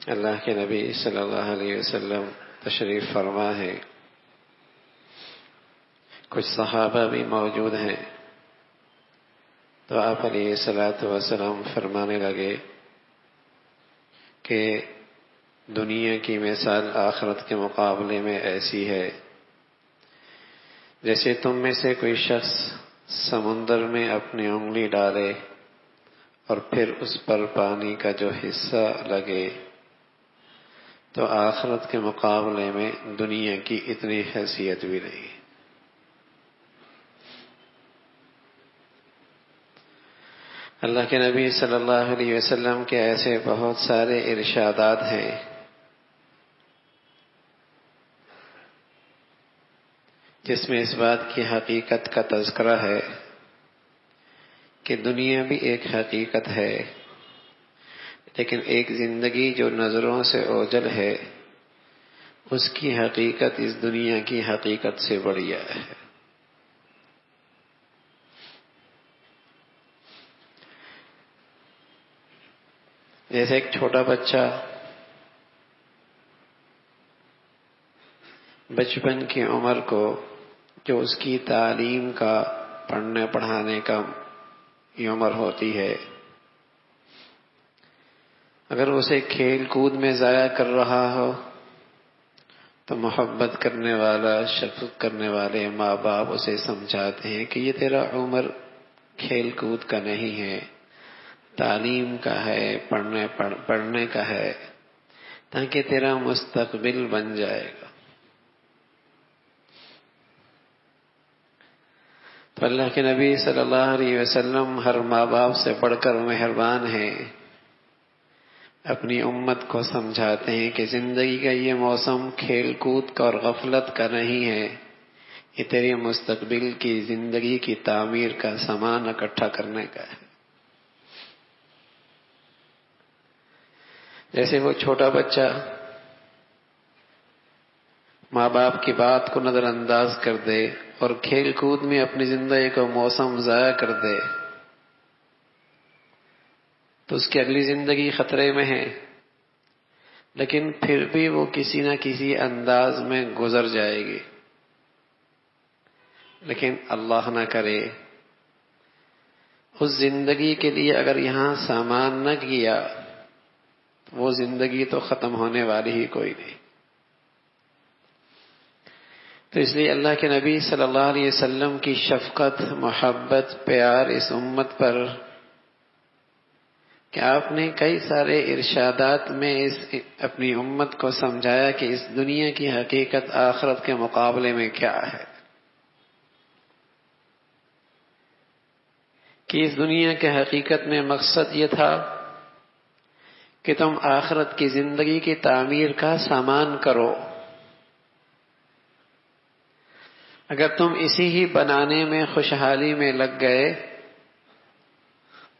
اللہ کے نبی صلی اللہ علیہ وسلم تشریف فرما ہے، کچھ صحابہ بھی موجود ہیں، تو آپ علیہ الصلوۃ والسلام فرمانے لگے کہ دنیا کی مثال آخرت کے مقابلے میں ایسی ہے جیسے تم میں سے کوئی شخص سمندر میں اپنی انگلی ڈالے اور پھر اس پر پانی کا جو حصہ لگے تو آخرت کے مقابلے میں دنیا کی اتنی حیثیت بھی نہیں۔ اللہ کے نبی صلی اللہ علیہ وسلم کے ایسے بہت سارے ارشادات ہیں جس میں اس بات کی حقیقت کا تذکرہ ہے کہ دنیا بھی ایک حقیقت ہے، لیکن ایک زندگی جو نظروں سے اوجھل ہے اس کی حقیقت اس دنیا کی حقیقت سے بڑھیا ہے۔ جیسے ایک چھوٹا بچہ بچپن کی عمر کو جو اس کی تعلیم کا پڑھنے پڑھانے کا عمر ہوتی ہے، اگر اسے کھیل کود میں ضائع کر رہا ہو تو محبت کرنے والا، شفقت کرنے والے ماں باپ اسے سمجھاتے ہیں کہ یہ تیرا عمر کھیل کود کا نہیں ہے، تعلیم کا ہے، پڑھنے کا ہے، تاکہ تیرا مستقبل بن جائے گا۔ تو اللہ کے نبی صلی اللہ علیہ وسلم ہر ماں باپ سے بڑھ کر مہربان ہیں، اپنی امت کو سمجھاتے ہیں کہ زندگی کا یہ موسم کھیل کود کا اور غفلت کا نہیں ہے، یہ تیری مستقبل کی زندگی کی تعمیر کا سامان اکٹھا کرنے کا ہے۔ جیسے وہ چھوٹا بچہ ماں باپ کی بات کو نظر انداز کر دے اور کھیل کود میں اپنی زندگی کو موسم ضائع کر دے تو اس کی اگلی زندگی خطرے میں ہے، لیکن پھر بھی وہ کسی نہ کسی انداز میں گزر جائے گی۔ لیکن اللہ نہ کرے اس زندگی کے لیے اگر یہاں سامان نہ کیا تو وہ زندگی تو ختم ہونے والی ہی کوئی نہیں۔ تو اس لیے اللہ کے نبی صلی اللہ علیہ وسلم کی شفقت، محبت، پیار اس امت پر کہ آپ نے کئی سارے ارشادات میں اپنی امت کو سمجھایا کہ اس دنیا کی حقیقت آخرت کے مقابلے میں کیا ہے، کہ اس دنیا کے حقیقت میں مقصد یہ تھا کہ تم آخرت کی زندگی کی تعمیر کا سامان کرو۔ اگر تم اسی ہی بنانے میں خوشحالی میں لگ گئے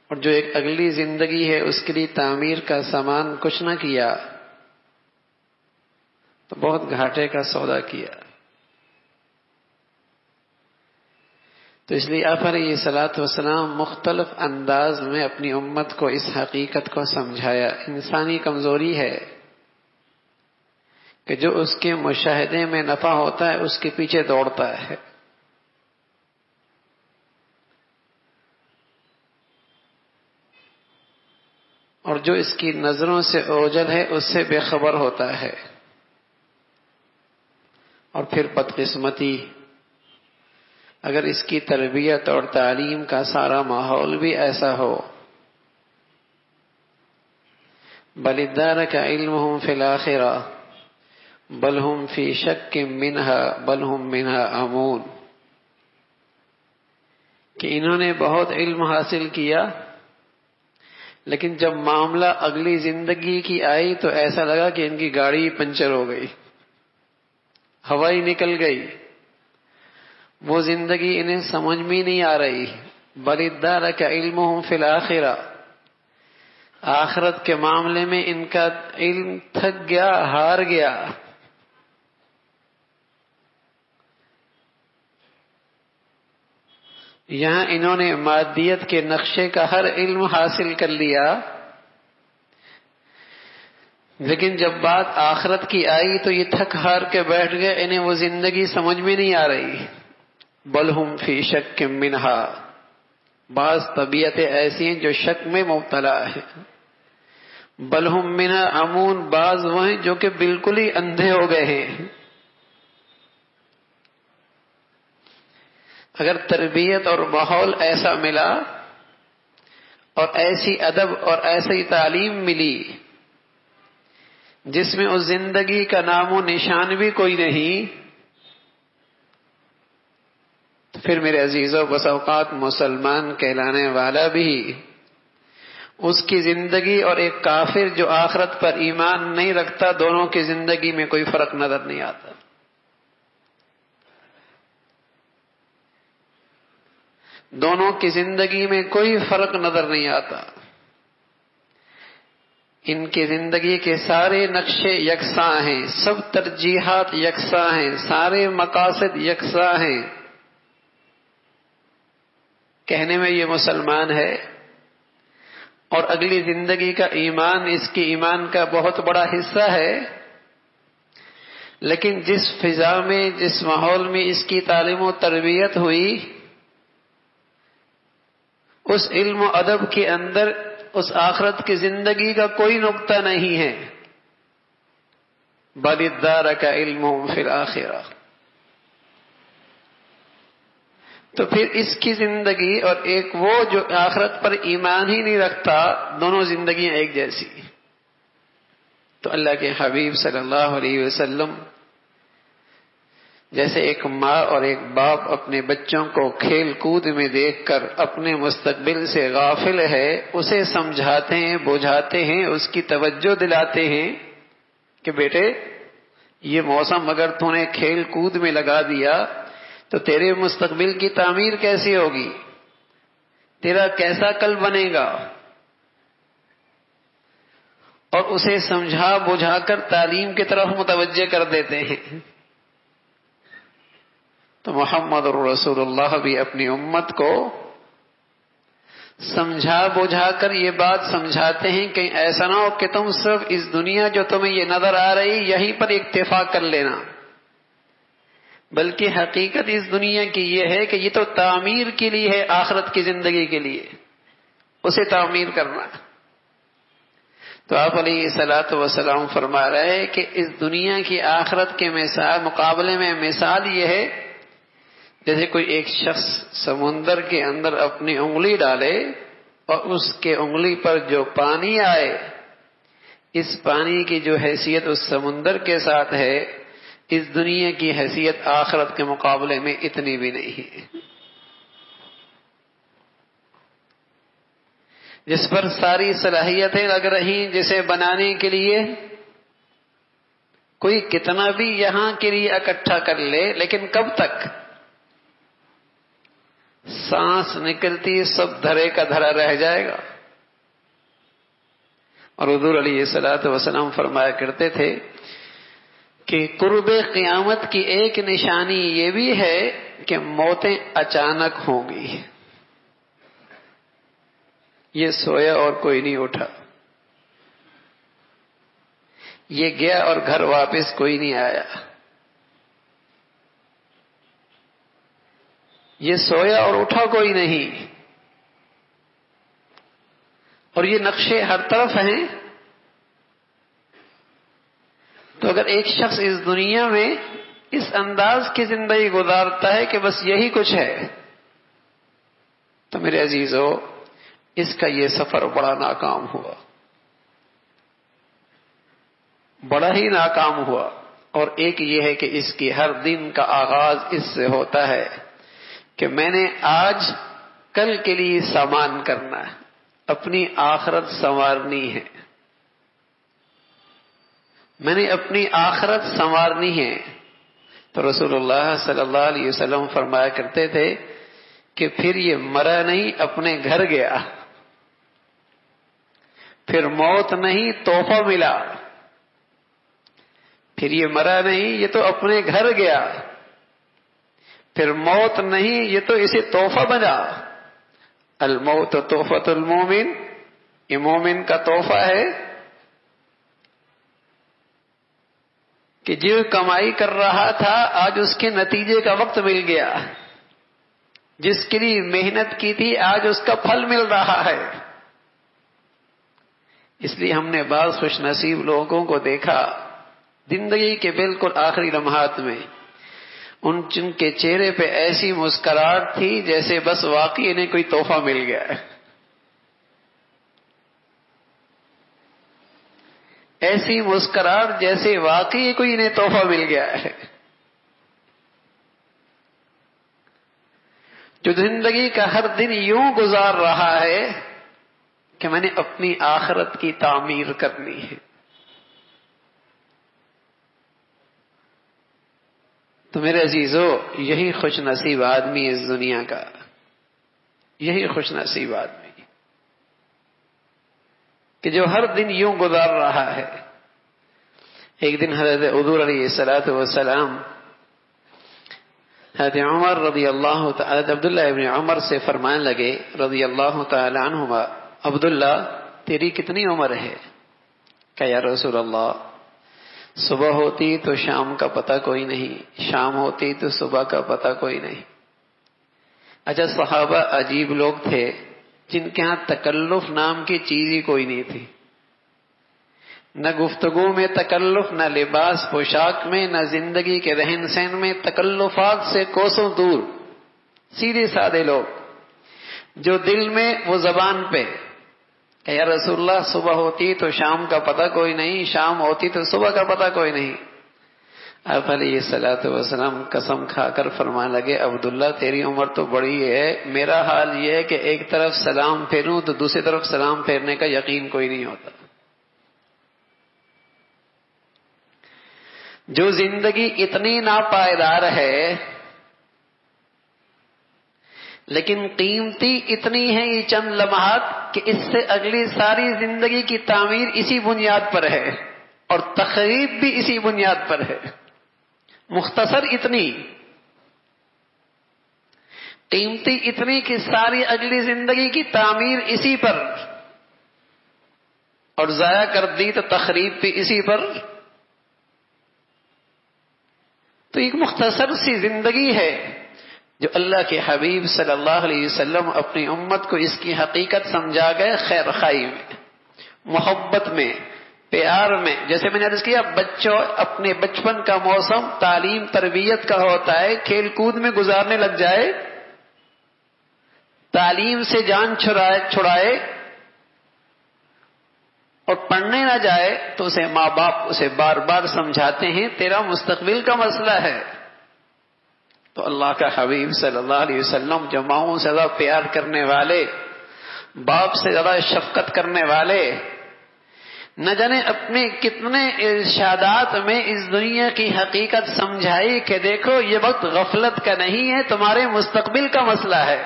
اور جو ایک اگلی زندگی ہے اس کے لیے تعمیر کا سامان کچھ نہ کیا تو بہت گھاٹے کا سودا کیا۔ تو اس لیے آپ علیہ الصلوۃ والسلام مختلف انداز میں اپنی امت کو اس حقیقت کو سمجھایا۔ انسانی کمزوری ہے کہ جو اس کے مشاہدے میں نفع ہوتا ہے اس کے پیچھے دوڑتا ہے، اور جو اس کی نظروں سے اوجھل ہے اس سے بے خبر ہوتا ہے۔ اور پھر بدقسمتی اگر اس کی تربیت اور تعلیم کا سارا ماحول بھی ایسا ہو، بل ادارک علمہم فی الآخرہ بل ہم فی شک منہا بل ہم منہا آمون، کہ انہوں نے بہت علم حاصل کیا لیکن جب معاملہ اگلی زندگی کی آئی تو ایسا لگا کہ ان کی گاڑی پنچر ہو گئی، ہوا ہی نکل گئی، وہ زندگی انہیں سمجھ میں نہیں آ رہی۔ بل ادارک علمہم فی الآخرہ، آخرت کے معاملے میں ان کا علم تھک گیا، ہار گیا۔ یہاں انہوں نے مادیت کے نقشے کا ہر علم حاصل کر لیا، لیکن جب بات آخرت کی آئی تو یہ تھک ہار کے بیٹھ گئے، انہیں وہ زندگی سمجھ میں نہیں آ رہی. بل ہم فی شک منہا، بعض طبیعتیں ایسی ہیں جو شک میں مبتلا ہے. بل ہم منہا عمون، بعض وہ ہیں جو کہ بالکل ہی اندھے ہو گئے ہیں. اگر تربیت اور ماحول ایسا ملا اور ایسی ادب اور ایسی تعلیم ملی جس میں اس زندگی کا نام و نشان بھی کوئی نہیں، تو پھر میرے عزیزوں بس اوقات مسلمان کہلانے والا بھی اس کی زندگی اور ایک کافر جو آخرت پر ایمان نہیں رکھتا، دونوں کی زندگی میں کوئی فرق نظر نہیں آتا. دونوں کی زندگی میں کوئی فرق نظر نہیں آتا. ان کی زندگی کے سارے نقشے یکساں ہیں، سب ترجیحات یکساں ہیں، سارے مقاصد یکساں ہیں. کہنے میں یہ مسلمان ہے اور اگلی زندگی کا ایمان اس کی ایمان کا بہت بڑا حصہ ہے، لیکن جس فضا میں، جس ماحول میں اس کی تعلیم و تربیت ہوئی، اس علم و ادب کے اندر اس آخرت کی زندگی کا کوئی نقطہ نہیں ہے. بل ادارک علمہم فی الآخرہ. تو پھر اس کی زندگی اور ایک وہ جو آخرت پر ایمان ہی نہیں رکھتا، دونوں زندگیاں ایک جیسی. تو اللہ کے حبیب صلی اللہ علیہ وسلم جیسے ایک ماں اور ایک باپ اپنے بچوں کو کھیل کود میں دیکھ کر اپنے مستقبل سے غافل ہے، اسے سمجھاتے ہیں، بجھاتے ہیں، اس کی توجہ دلاتے ہیں کہ بیٹے یہ موسم اگر تو نے کھیل کود میں لگا دیا تو تیرے مستقبل کی تعمیر کیسی ہوگی، تیرا کیسا کل بنے گا. اور اسے سمجھا بجھا کر تعلیم کی طرف متوجہ کر دیتے ہیں. تو محمد رسول اللہ بھی اپنی امت کو سمجھا بجھا کر یہ بات سمجھاتے ہیں کہ ایسا نہ ہو کہ تم صرف اس دنیا جو تمہیں یہ نظر آ رہی یہیں پر اکتفا کر لینا، بلکہ حقیقت اس دنیا کی یہ ہے کہ یہ تو تعمیر کے لیے ہے، آخرت کی زندگی کے لیے اسے تعمیر کرنا. تو آپ علیہ الصلوۃ والسلام فرما رہے ہیں کہ اس دنیا کی آخرت کے مقابلے میں مثال یہ ہے جیسے کوئی ایک شخص سمندر کے اندر اپنی انگلی ڈالے اور اس کے انگلی پر جو پانی آئے، اس پانی کی جو حیثیت اس سمندر کے ساتھ ہے، اس دنیا کی حیثیت آخرت کے مقابلے میں اتنی بھی نہیں ہے. جس پر ساری صلاحیتیں لگ رہی جسے بنانے کے لیے، کوئی کتنا بھی یہاں کے لیے اکٹھا کر لے، لیکن کب تک؟ سانس نکلتی سب دھرے کا دھرا رہ جائے گا. اور حضور علیہ الصلوۃ والسلام فرمایا کرتے تھے کہ قرب قیامت کی ایک نشانی یہ بھی ہے کہ موتیں اچانک ہوں گی. یہ سویا اور کوئی نہیں اٹھا، یہ گیا اور گھر واپس کوئی نہیں آیا. یہ سویا اور اٹھا کوئی نہیں، اور یہ نقشے ہر طرف ہیں. تو اگر ایک شخص اس دنیا میں اس انداز کی زندگی گزارتا ہے کہ بس یہی کچھ ہے، تو میرے عزیزو اس کا یہ سفر بڑا ناکام ہوا، بڑا ہی ناکام ہوا. اور ایک یہ ہے کہ اس کی ہر دن کا آغاز اس سے ہوتا ہے کہ میں نے آج کل کے لیے سامان کرنا ہے، اپنی آخرت سنوارنی ہے، میں نے اپنی آخرت سنوارنی ہے. تو رسول اللہ صلی اللہ علیہ وسلم فرمایا کرتے تھے کہ پھر یہ مرا نہیں، اپنے گھر گیا، پھر موت نہیں تحفہ ملا، پھر یہ مرا نہیں، یہ تو اپنے گھر گیا، پھر موت نہیں، یہ تو اسے تحفہ بنا. الموت تحفۃ المومن، یہ مومن کا تحفہ ہے. کہ جو کمائی کر رہا تھا آج اس کے نتیجے کا وقت مل گیا، جس کے لیے محنت کی تھی آج اس کا پھل مل رہا ہے۔ اس لیے ہم نے بعض خوش نصیب لوگوں کو دیکھا زندگی کے بالکل آخری لمحات میں جن کے چہرے پہ ایسی مسکراہٹ تھی جیسے بس واقعی انہیں کوئی تحفہ مل گیا ہے، ایسی مسکراہٹ جیسے واقعی کوئی انہیں تحفہ مل گیا ہے، جو زندگی کا ہر دن یوں گزار رہا ہے کہ میں نے اپنی آخرت کی تعمیر کرنی ہے۔ تو میرے عزیزو، یہی خوش نصیب آدمی اس دنیا کا، یہی خوش نصیب آدمی کہ جو ہر دن یوں گزار رہا ہے۔ ایک دن حضرت حضور علیہ الصلوۃ والسلام حضرت عمر رضی اللہ تعالی عبداللہ ابن عمر سے فرمانے لگے رضی اللہ تعالی عنہما، عبداللہ تیری کتنی عمر ہے؟ کہ یا رسول اللہ صبح ہوتی تو شام کا پتہ کوئی نہیں، شام ہوتی تو صبح کا پتہ کوئی نہیں۔ اچھا، صحابہ عجیب لوگ تھے جن کے ہاں تکلف نام کی چیز ہی کوئی نہیں تھی، نہ گفتگو میں تکلف، نہ لباس پوشاک میں، نہ زندگی کے رہن سہن میں، تکلفات سے کوسوں دور، سیدھے سادے لوگ، جو دل میں وہ زبان پہ کہ یا رسول اللہ صبح ہوتی تو شام کا پتہ کوئی نہیں، شام ہوتی تو صبح کا پتہ کوئی نہیں۔ آپ علیہ الصلوۃ والسلام قسم کھا کر فرمانے لگے، عبداللہ تیری عمر تو بڑی ہے، میرا حال یہ ہے کہ ایک طرف سلام پھیروں تو دوسری طرف سلام پھیرنے کا یقین کوئی نہیں ہوتا۔ جو زندگی اتنی ناپائیدار ہے لیکن قیمتی اتنی ہے یہ چند لمحات کہ اس سے اگلی ساری زندگی کی تعمیر اسی بنیاد پر ہے اور تخریب بھی اسی بنیاد پر ہے۔ مختصر اتنی، قیمتی اتنی کہ ساری اگلی زندگی کی تعمیر اسی پر، اور ضائع کر دی تو تخریب بھی اسی پر۔ تو ایک مختصر سی زندگی ہے جو اللہ کے حبیب صلی اللہ علیہ وسلم اپنی امت کو اس کی حقیقت سمجھا گئے، خیر خواہی میں، محبت میں، پیار میں۔ جیسے میں نے عرض کیا، بچوں اپنے بچپن کا موسم تعلیم تربیت کا ہوتا ہے، کھیل کود میں گزارنے لگ جائے، تعلیم سے جان چھڑائے اور پڑھنے نہ جائے تو اسے ماں باپ اسے بار بار سمجھاتے ہیں تیرا مستقبل کا مسئلہ ہے۔ تو اللہ کا حبیب صلی اللہ علیہ وسلم جو ماؤں سے زیادہ پیار کرنے والے، باپ سے زیادہ شفقت کرنے والے، نہ جانے اپنے کتنے ارشادات میں اس دنیا کی حقیقت سمجھائی کہ دیکھو یہ وقت غفلت کا نہیں ہے، تمہارے مستقبل کا مسئلہ ہے،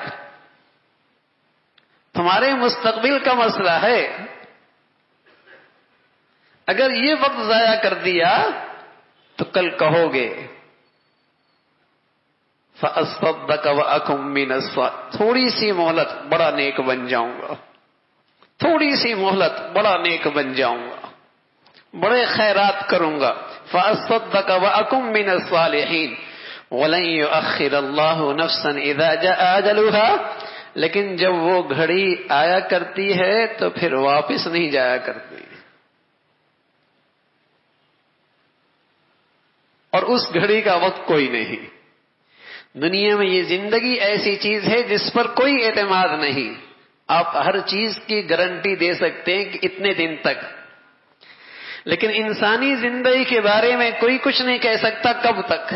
تمہارے مستقبل کا مسئلہ ہے۔ اگر یہ وقت ضائع کر دیا تو کل کہو گے فَأَصْطَدَّقَ وَأَكُن مِّنَ الصَّالِحِينَ، تھوڑی سی مہلت بڑا نیک بن جاؤں گا، تھوڑی سی مہلت بڑا نیک بن جاؤں گا، بڑے خیرات کروں گا۔ فَأَصْطَدَّقَ وَأَكُن مِّنَ الصَّالِحِينَ وَلَن يُؤَخِّرَ اللَّهُ نَفْسًا إِذَا جَاءَ أَجَلُهَا، لیکن جب وہ گھڑی آیا کرتی ہے تو پھر واپس نہیں جایا کرتی، اور اس گھڑی کا وقت کوئی نہیں۔ دنیا میں یہ زندگی ایسی چیز ہے جس پر کوئی اعتماد نہیں، آپ ہر چیز کی گارنٹی دے سکتے ہیں کہ اتنے دن تک، لیکن انسانی زندگی کے بارے میں کوئی کچھ نہیں کہہ سکتا کب تک۔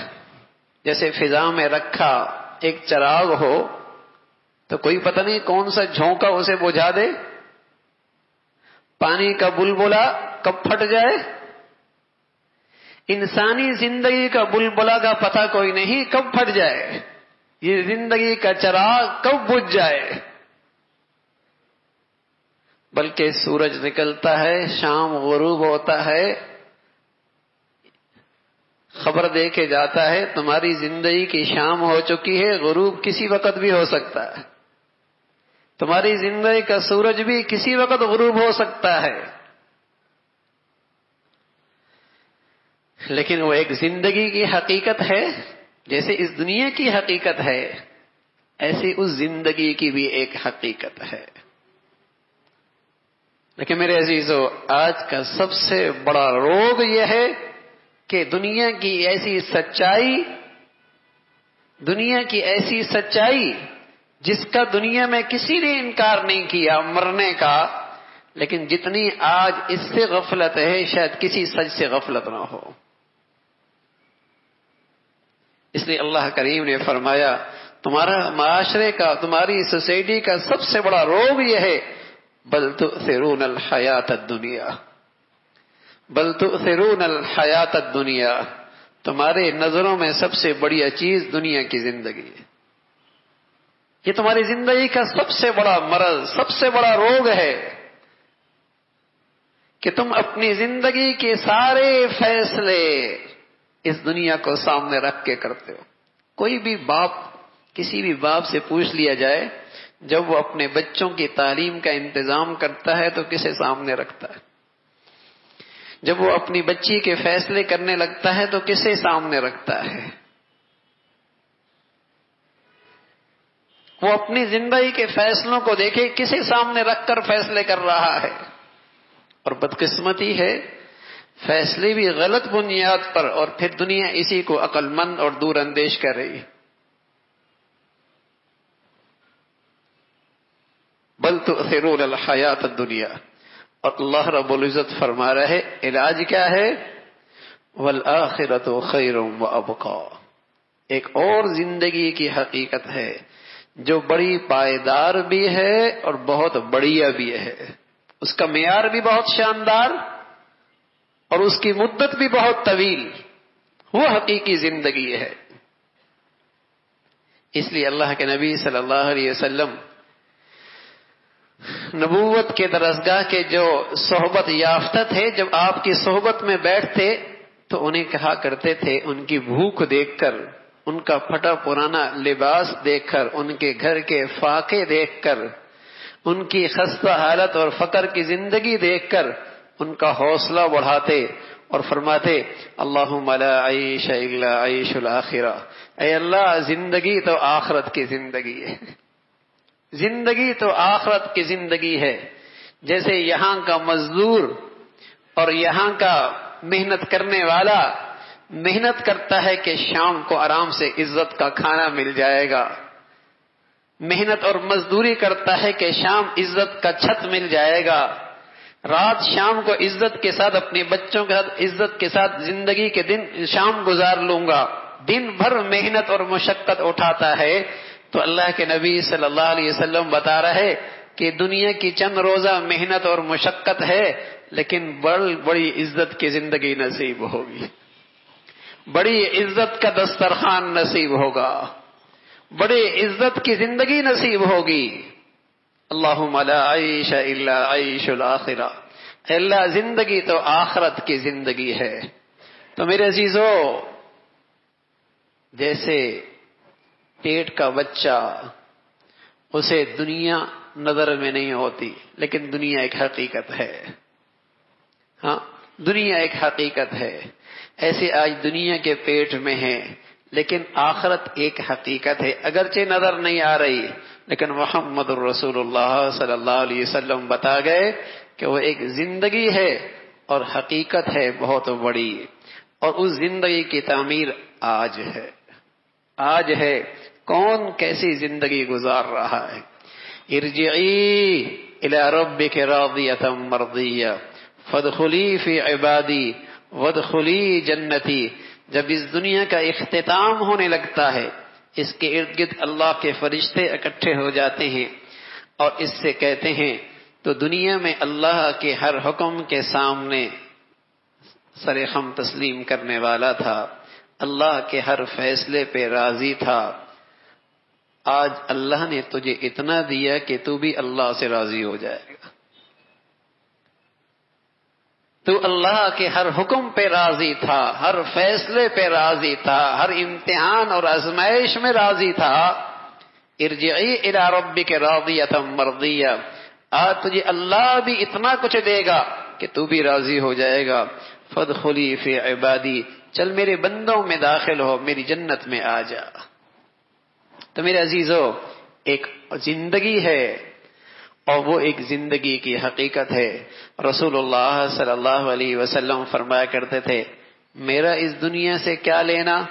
جیسے فضا میں رکھا ایک چراغ ہو تو کوئی پتہ نہیں کون سا جھونکا اسے بجھا دے، پانی کا بلبلا کب پھٹ جائے۔ انسانی زندگی کا بلبلا کا پتہ کوئی نہیں کب پھٹ جائے، یہ زندگی کا چراغ کب بجھ جائے۔ بلکہ سورج نکلتا ہے، شام غروب ہوتا ہے، خبر دے کے جاتا ہے تمہاری زندگی کی شام ہو چکی ہے، غروب کسی وقت بھی ہو سکتا ہے، تمہاری زندگی کا سورج بھی کسی وقت غروب ہو سکتا ہے۔ لیکن وہ ایک زندگی کی حقیقت ہے، جیسے اس دنیا کی حقیقت ہے ایسی اس زندگی کی بھی ایک حقیقت ہے۔ لیکن میرے عزیزو، آج کا سب سے بڑا روگ یہ ہے کہ دنیا کی ایسی سچائی جس کا دنیا میں کسی نے انکار نہیں کیا مرنے کا، لیکن جتنی آج اس سے غفلت ہے شاید کسی سچ سے غفلت نہ ہو۔ اس لیے اللہ کریم نے فرمایا تمہارا معاشرے کا، تمہاری سوسائٹی کا سب سے بڑا روگ یہ ہے بل تؤثرون الحیات الدنیا، بل تؤثرون الحیات الدنیا، تمہارے نظروں میں سب سے بڑی چیز دنیا کی زندگی ہے۔ یہ تمہاری زندگی کا سب سے بڑا مرض، سب سے بڑا روگ ہے کہ تم اپنی زندگی کے سارے فیصلے اس دنیا کو سامنے رکھ کے کرتے ہو۔ کوئی بھی باپ، کسی بھی باپ سے پوچھ لیا جائے جب وہ اپنے بچوں کی تعلیم کا انتظام کرتا ہے تو کسے سامنے رکھتا ہے؟ جب وہ اپنی بچی کے فیصلے کرنے لگتا ہے تو کسے سامنے رکھتا ہے؟ وہ اپنی زندگی کے فیصلوں کو دیکھے کسے سامنے رکھ کر فیصلے کر رہا ہے۔ اور بدقسمتی ہے فیصلے بھی غلط بنیاد پر، اور پھر دنیا اسی کو عقل مند اور دور اندیش کر رہی ہے۔ بل تؤثرون الحیات الدنیا، اور اللہ رب العزت فرما رہا ہے علاج کیا ہے؟ والآخرۃ خیر وابقی، ایک اور زندگی کی حقیقت ہے جو بڑی پائیدار بھی ہے اور بہت بڑھیا بھی ہے، اس کا معیار بھی بہت شاندار اور اس کی مدت بھی بہت طویل، وہ حقیقی زندگی ہے۔ اس لیے اللہ کے نبی صلی اللہ علیہ وسلم نبوت کے درسگاہ کے جو صحبت یافتہ تھے، جب آپ کی صحبت میں بیٹھتے تو انہیں کہا کرتے تھے، ان کی بھوک دیکھ کر، ان کا پھٹا پرانا لباس دیکھ کر، ان کے گھر کے فاقے دیکھ کر، ان کی خستہ حالت اور فقر کی زندگی دیکھ کر ان کا حوصلہ بڑھاتے اور فرماتے اللہم لا عیش الا عیش الآخرہ، اے اللہ زندگی تو آخرت کی زندگی ہے، زندگی تو آخرت کی زندگی ہے۔ جیسے یہاں کا مزدور اور یہاں کا محنت کرنے والا محنت کرتا ہے کہ شام کو آرام سے عزت کا کھانا مل جائے گا، محنت اور مزدوری کرتا ہے کہ شام عزت کا چھت مل جائے گا، رات شام کو عزت کے ساتھ اپنے بچوں کے ساتھ عزت کے ساتھ زندگی کے دن شام گزار لوں گا، دن بھر محنت اور مشقت اٹھاتا ہے۔ تو اللہ کے نبی صلی اللہ علیہ وسلم بتا رہے کہ دنیا کی چند روزہ محنت اور مشقت ہے، لیکن بڑی عزت کی زندگی نصیب ہوگی، بڑی عزت کا دسترخوان نصیب ہوگا، بڑی عزت کی زندگی نصیب ہوگی۔ اللہم لا عیش الا عیش الآخرہ، اے اللہ زندگی تو آخرت کی زندگی ہے۔ تو میرے عزیزو، جیسے پیٹ کا بچہ، اسے دنیا نظر میں نہیں ہوتی، لیکن دنیا ایک حقیقت ہے، ہاں دنیا ایک حقیقت ہے، ایسے آج دنیا کے پیٹ میں ہے، لیکن آخرت ایک حقیقت ہے، اگرچہ نظر نہیں آ رہی، لیکن محمد الرسول اللہ صلی اللہ علیہ وسلم بتا گئے کہ وہ ایک زندگی ہے اور حقیقت ہے بہت بڑی، اور اس زندگی کی تعمیر آج ہے، آج ہے۔ کون کیسی زندگی گزار رہا ہے؟ ارجعی الی ربک راضیۃ مرضیہ فادخلی فی عبادی وادخلی جنتی، جب اس دنیا کا اختتام ہونے لگتا ہے، اس کے ارد گرد اللہ کے فرشتے اکٹھے ہو جاتے ہیں اور اس سے کہتے ہیں تو دنیا میں اللہ کے ہر حکم کے سامنے سر خم تسلیم کرنے والا تھا، اللہ کے ہر فیصلے پہ راضی تھا، آج اللہ نے تجھے اتنا دیا کہ تو بھی اللہ سے راضی ہو جائے گا، تو اللہ کے ہر حکم پہ راضی تھا، ہر فیصلے پہ راضی تھا، ہر امتحان اور آزمائش میں راضی تھا۔ ارجعی الی ربک راضیۃ مرضیہ، آج تجھے اللہ بھی اتنا کچھ دے گا کہ تو بھی راضی ہو جائے گا۔ فادخلی فی عبادی، چل میرے بندوں میں داخل ہو، میری جنت میں آ جا۔ تو میرے عزیزو، ایک زندگی ہے اور وہ ایک زندگی کی حقیقت ہے۔ رسول اللہ صلی اللہ علیہ وسلم فرمایا کرتے تھے، میرا اس دنیا سے کیا لینا؟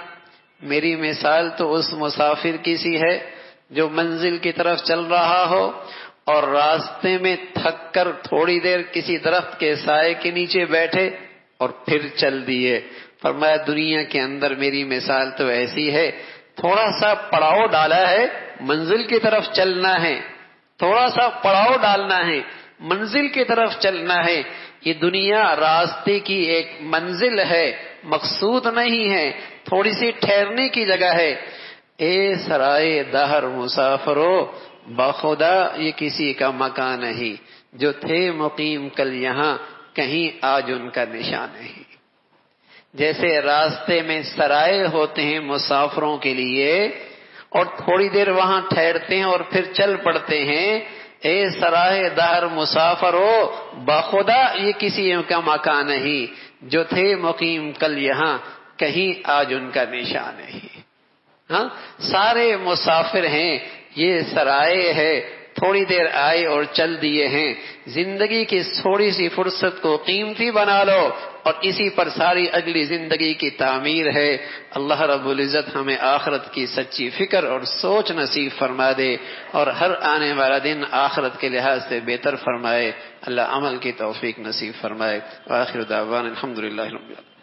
میری مثال تو اس مسافر کی سی ہے جو منزل کی طرف چل رہا ہو اور راستے میں تھک کر تھوڑی دیر کسی درخت کے سائے کے نیچے بیٹھے اور پھر چل دیے۔ فرمایا دنیا کے اندر میری مثال تو ایسی ہے، تھوڑا سا پڑاؤ ڈالا ہے، منزل کی طرف چلنا ہے، تھوڑا سا پڑاؤ ڈالنا ہے، منزل کی طرف چلنا ہے۔ یہ دنیا راستے کی ایک منزل ہے، مقصود نہیں ہے، تھوڑی سی ٹھہرنے کی جگہ ہے۔ اے سرائے دہر مسافرو، بخدا یہ کسی کا مکان نہیں، جو تھے مقیم کل یہاں کہیں آج ان کا نشان نہیں۔ جیسے راستے میں سرائے ہوتے ہیں مسافروں کے لیے اور تھوڑی دیر وہاں ٹھہرتے ہیں اور پھر چل پڑتے ہیں، اے سرائے دہر مسافرو، بخدا یہ کسی کا مکان نہیں، جو تھے مقیم کل یہاں کہیں آج ان کا نشان نہیں۔ ہاں، سارے مسافر ہیں، یہ سرائے ہے، تھوڑی دیر آئے اور چل دیے ہیں۔ زندگی کی تھوڑی سی فرصت کو قیمتی بنا لو اور اسی پر ساری اگلی زندگی کی تعمیر ہے۔ اللہ رب العزت ہمیں آخرت کی سچی فکر اور سوچ نصیب فرما دے اور ہر آنے والا دن آخرت کے لحاظ سے بہتر فرمائے۔ اللہ عمل کی توفیق نصیب فرمائے۔ وآخر دعوانا الحمدللہ رب العالمین۔